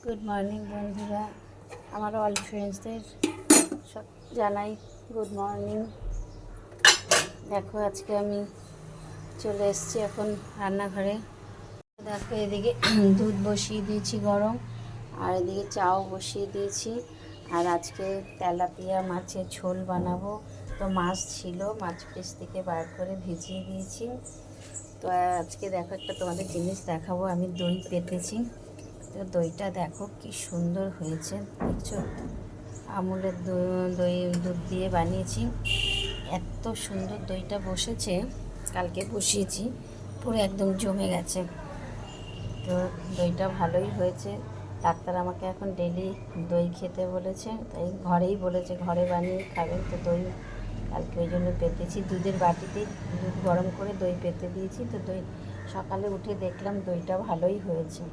Good morning বন্ধুরা, আমার all ফ্রেন্ডসদের সব জানাই গুড মর্নিং। দেখো আজকে আমি চলে এসেছি এখন রান্নাঘরে। দেখো এদিকে দুধ বসিয়ে দিয়েছি গরম, আর এদিকে চাও বসিয়ে দিয়েছি। আর আজকে তেলাপিয়া মাছের ঝোল বানাবো। তো মাছ ছিল, মাছ পিস থেকে বার করে ভিজিয়ে দিয়েছি। তো আজকে দেখো একটা তোমাদের জিনিস দেখাবো, আমি দই পেতেছি। তো দইটা দেখো কি সুন্দর হয়েছে, দেখছো? আমুলের দই দুধ দিয়ে বানিয়েছি, এত সুন্দর দইটা বসেছে। কালকে বসিয়েছি, পুরো একদম জমে গেছে। তো দইটা ভালোই হয়েছে। ডাক্তার আমাকে এখন ডেলি দই খেতে বলেছে, তাই ঘরেই বলেছে ঘরে বানিয়ে খাবেন। তো দই কালকে ওই জন্য পেতেছি, দুধের বাটিতেই দুধ গরম করে দই পেতে দিয়েছি। তো দই সকালে উঠে দেখলাম দইটা ভালোই হয়েছে।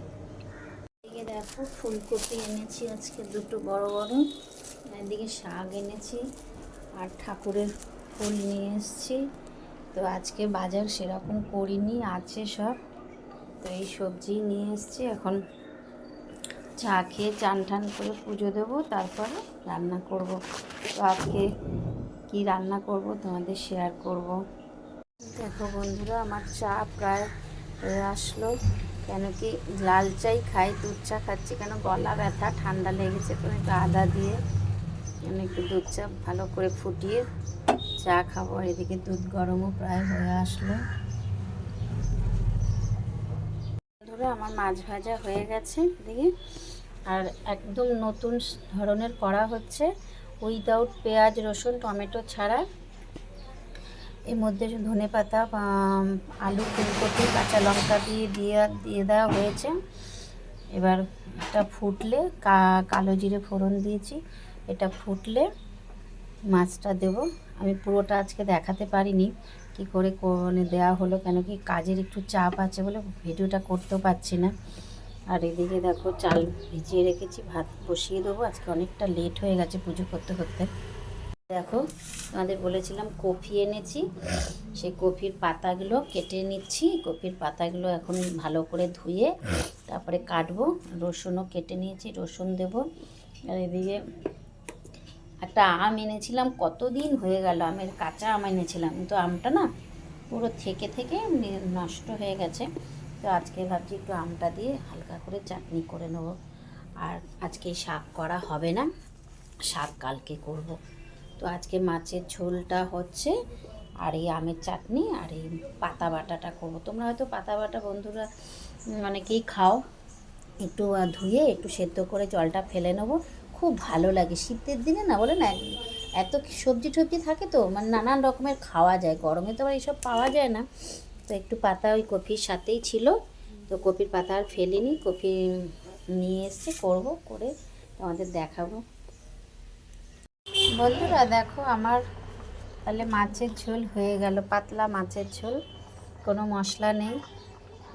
এদিকে দেখো ফুলকপি এনেছি আজকে দুটো বড় বড়, এদিকে শাক এনেছি, আর ঠাকুরের ফুল নিয়ে এসেছি। তো আজকে বাজার সেরকম করিনি, আছে সব। তো এই সবজি নিয়ে এসেছি, এখন চা খেয়ে চান টান করে পুজো দেবো, তারপরে রান্না করব। তো আজকে কি রান্না করব তোমাদের শেয়ার করব। দেখো বন্ধুরা, আমার চা প্রায় হয়ে আসলো। কেন কি লাল চাই খাই, দুধ চা খাচ্ছি কেন, গলা ব্যথা ঠান্ডা লেগেছে। তো একটু আদা দিয়ে একটু দুধ চা ভালো করে ফুটিয়ে চা খাবো। আর এদিকে দুধ গরমও প্রায় হয়ে আসলো। ধরো আমার মাছ ভাজা হয়ে গেছে এদিকে, আর একদম নতুন ধরনের করা হচ্ছে, উইদাউট পেঁয়াজ রসুন টমেটো ছাড়া। এর মধ্যে ধনেপাতা, আলু, ফুলকপি, কাঁচা লঙ্কা দিয়ে দেওয়া হয়েছে। এবার এটা ফুটলে কালো জিরে ফোড়ন দিয়েছি, এটা ফুটলে মাছটা দেব। আমি পুরোটা আজকে দেখাতে পারিনি কি করে দেওয়া হলো, কেন কি কাজের একটু চাপ আছে বলে ভিডিওটা করতেও পারছি না। আর এদিকে দেখো চাল ভিজিয়ে রেখেছি, ভাত বসিয়ে দেবো। আজকে অনেকটা লেট হয়ে গেছে পুজো করতে করতে। দেখো তোমাদের বলেছিলাম কফি এনেছি, সেই কফির পাতাগুলো কেটে নিচ্ছি। কফির পাতাগুলো এখন ভালো করে ধুয়ে তারপরে কাটবো। রসুনও কেটে নিয়েছি, রসুন দেব। আর এদিকে একটা আম এনেছিলাম, কতদিন হয়ে গেল, আমের কাঁচা আম এনেছিলাম, কিন্তু আমটা না পুরো থেকে থেকে নষ্ট হয়ে গেছে। তো আজকে ভাবছি একটু আমটা দিয়ে হালকা করে চাটনি করে নেব। আর আজকে শাক করা হবে না, শাক কালকে করব। তো আজকে মাছের ঝোলটা হচ্ছে, আর এই আমের চাটনি আর এই পাতা বাটাটা করব। তোমরা হয়তো পাতা বাটা বন্ধুরা অনেকেই খাও। একটু ধুয়ে একটু সেদ্ধ করে জলটা ফেলে নেবো, খুব ভালো লাগে শীতের দিনে না, বলে না এত সবজি টবজি থাকে, তো মানে নানান রকমের খাওয়া যায়। গরমে তো আবার এইসব পাওয়া যায় না। তো একটু পাতা ওই কপির সাথেই ছিল, তো কপির পাতা আর ফেলিনি, কপি নিয়ে এসে করব, করে তোমাদের দেখাবো। বন্ধুরা দেখো আমার তাহলে মাছের ঝোল হয়ে গেল, পাতলা মাছের ঝোল, কোনো মশলা নেই।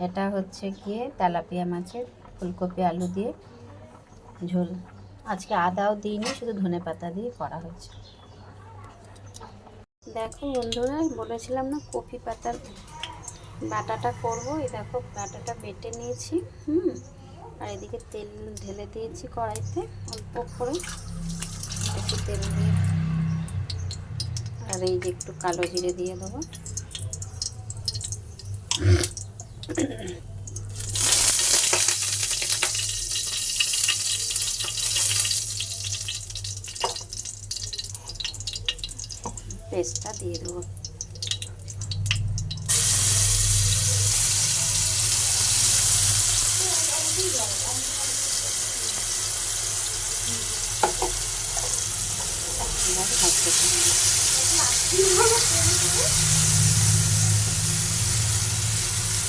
এটা হচ্ছে গিয়ে তেলাপিয়া মাছের ফুলকপি আলু দিয়ে ঝোল। আজকে আদাও দিইনি, শুধু ধনেপাতা দিয়ে করা হয়েছে। দেখো বন্ধুরা, বলেছিলাম না কফি পাতার বাটাটা করবো। এই দেখো বাটাটা বেটে নিয়েছি, আর এদিকে তেল ঢেলে দিয়েছি কড়াইতে অল্প করে, একটু তেল দিয়ে। আর এই যে একটু কালো জিরে দিয়ে দেবো। পেস্টটা দিয়ে দেবো।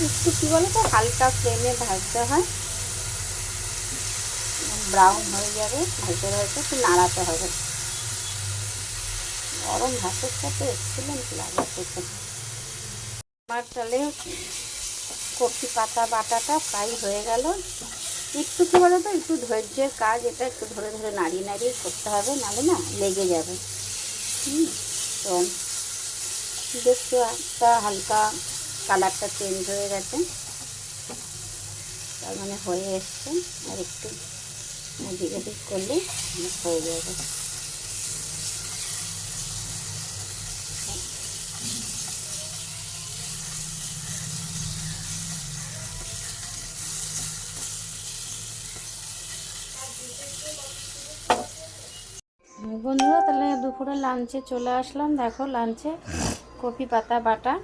একটু কী বলো তো, হালকা ফ্লেমে ভাজতে হয়, ব্রাউন হয়ে যাবে, ভাজতে ভাজতে একটু নাড়াতে হবে। গরম ভাতের সাথে এক্সিলেন্ট লাগে খেতে। আমার তাহলে কফি পাতা বাটাটা প্রায় হয়ে গেল। একটু কী বলো তো, একটু ধৈর্যের কাজ এটা, একটু ধরে ধরে নাড়িয়ে নাড়িয়ে করতে হবে, নাহলে না লেগে যাবে। তো দেখছো একটা হালকা কালারটা চেঞ্জ হয়ে গেছে, তার মানে হয়ে এসছে। আর একটু এদিক ওদিক করলে হয়ে যাবে। বন্ধুরা, তাহলে দুপুরে লাঞ্চে চলে আসলাম। দেখো লাঞ্চে কপি পাতা বাটা,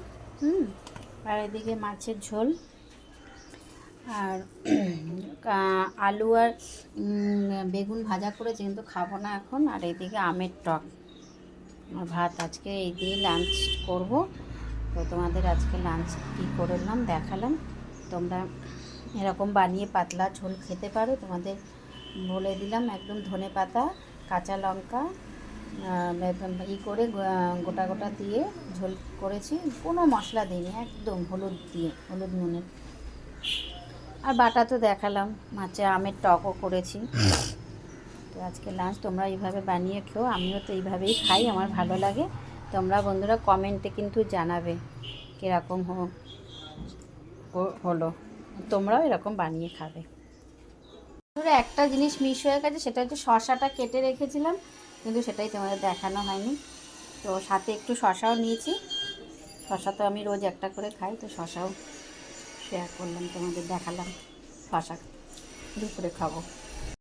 আর এদিকে মাছের ঝোল, আর আলু আর বেগুন ভাজা করেছি, কিন্তু খাবো না এখন। আর এইদিকে আমের টক আর ভাত। আজকে এই দিয়ে লাঞ্চ করব। তো তোমাদের আজকে লাঞ্চ কী করলাম দেখালাম। তোমরা এরকম বানিয়ে পাতলা ঝোল খেতে পারো। তোমাদের বলে দিলাম, একদম ধনে পাতা, কাঁচা লঙ্কা করে গোটা গোটা দিয়ে ঝোল করেছি। কোনো মশলা দিইনি, একদম হলুদ দিয়ে, হলুদ নুনের। আর বাটা তো দেখালাম, মাছে আমের টকও করেছি। তো আজকে লাঞ্চ তোমরা এইভাবে বানিয়ে খেও। আমিও তো এইভাবেই খাই, আমার ভালো লাগে। তোমরা বন্ধুরা কমেন্টে কিন্তু জানাবে কীরকম হলো, তোমরাও এরকম বানিয়ে খাবে। ধরো একটা জিনিস মিস হয়ে গেছে, সেটা হচ্ছে শসাটা কেটে রেখেছিলাম, কিন্তু সেটাই তোমাদের দেখানো হয়নি। তো সাথে একটু শসাও নিয়েছি। শসা তো আমি রোজ একটা করে খাই, তো শসাও শেয়ার করলাম, তোমাদের দেখালাম। শসা দুপুরে খাবো।